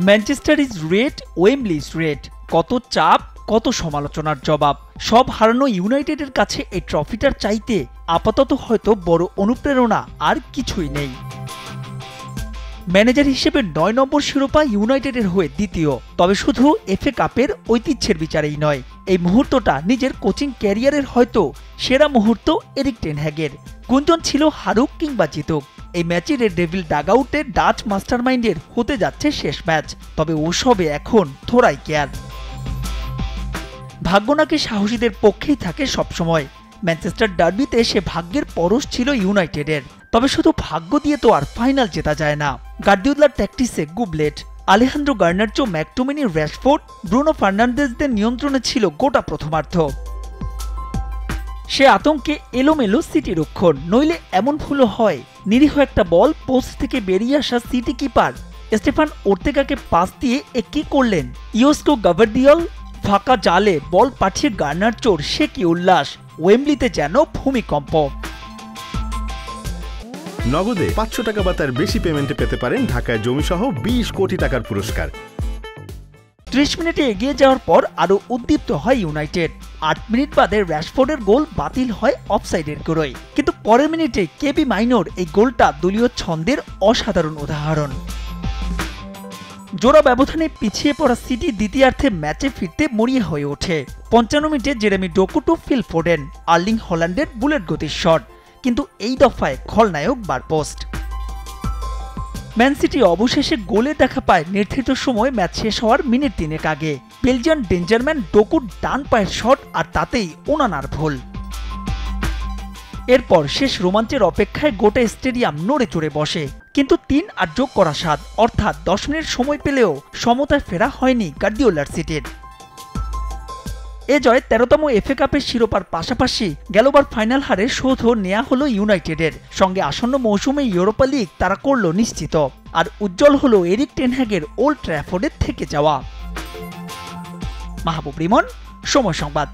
Manchester is red, Wembley is red. কত চাপ, কত সমালোচনার জবাব। সব হারানো ইউনাইটেডের কাছে এই ট্রফিটার চাইতে আপাতত হয়তো বড় অনুপ্রেরণা আর কিছুই নেই। ম্যানেজার হিসেবে ৯ নম্বর শিরোপা ইউনাইটেডের হয়ে দ্বিতীয়, তবে শুধু এফএ কাপের ঐতিহ্যের বিচারেই নয়, এই মুহূর্তটা নিজের কোচিং ক্যারিয়ারের হয়তো সেরা মুহূর্ত এরিক টেন হ্যাগের। গুঞ্জন ছিল হারুক কিংবা জিতুক, এই ম্যাচে রেড ডেভিল ডাগআউটে ডাচ মাস্টারমাইন্ডের হতে যাচ্ছে শেষ ম্যাচ। তবে ওসবে এখন থোড়াই কেয়ার। ভাগ্য নাকি সাহসীদের পক্ষেই থাকে সবসময়। ম্যানচেস্টার ডার্বিতে সে ভাগ্যের পরশ ছিল ইউনাইটেডের, তবে শুধু ভাগ্য দিয়ে তো আর ফাইনাল জেতা যায় না। গার্দিওলার ট্যাকটিসে গুবলেট, আলেহান্দ্রো গার্নাচো, ম্যাকটোমিনি, র্যাশফোর্ড, ব্রুনো ফার্নান্দেজদের নিয়ন্ত্রণে ছিল গোটা প্রথমার্ধ। সে আতঙ্কে এলোমেলো সিটি রক্ষণ, নইলে এমন ভুলও হয়। নিরীহ একটা বল পোস্ট থেকে বেরিয়ে আসা সিটি কিপার স্টেফান ওর্তেগাকে পাস দিয়ে কি করলেন ইয়োস্কো গাভার্দিওল। ফাঁকা জালে বল পাঠিয়ে গার্নাচোর সে কি উল্লাস, ওয়েম্বলিতে যেন ভূমিকম্প। নগদে ৫০০ টাকা বা তার বেশি পেমেন্টে পেতে পারেন ঢাকায় জমিসহ ২০ কোটি টাকার পুরস্কার। ৩০ মিনিটে এগিয়ে যাওয়ার পর আরও উদ্দীপ্ত হয় ইউনাইটেড। ৮ মিনিট বাদে র্যাশফোর্ডের গোল বাতিল হয় অফসাইডের গোড়ায়, কিন্তু পরের মিনিটে কেবি মাইনোর এই গোলটা দলীয় ছন্দের অসাধারণ উদাহরণ। জোড়া ব্যবধানে পিছিয়ে পড়া সিটি দ্বিতীয়ার্ধে ম্যাচে ফিরতে মরিয়া হয়ে ওঠে। ৫৫ মিনিটে Jeremy Doku to Phil Foden, Erling হল্যান্ডের বুলেট গতির শট, কিন্তু এই দফায় খলনায়ক বারপোস্ট। ম্যান সিটি অবশেষে গোলে দেখা পায় নির্ধারিত সময় ম্যাচ শেষ হওয়ার মিনিট ৩ আগে। বেলজিয়ান ডেঞ্জারম্যান ডোকুর ডান পায়ের শট, আর তাতেই ওনানার ভুল। এরপর শেষ রোমাঞ্চের অপেক্ষায় গোটা স্টেডিয়াম নড়ে চড়ে বসে, কিন্তু ৩ আর যোগ করা ৭, অর্থাৎ ১০ মিনিট সময় পেলেও সমতায় ফেরা হয়নি গার্দিওলার সিটির। এ জয় ১৩তম এফএ কাপের শিরোপার পাশাপাশি গেলবার ফাইনাল হারে শোধ নেওয়া হলো ইউনাইটেডের সঙ্গে। আসন্ন মৌসুমে ইউরোপা লিগ তারা করল নিশ্চিত, আর উজ্জ্বল হলো এরিক টেন হ্যাগের ওল্ড ট্র্যাফোর্ডের থেকে যাওয়া। মাহবুব রিমন, সময় সংবাদ।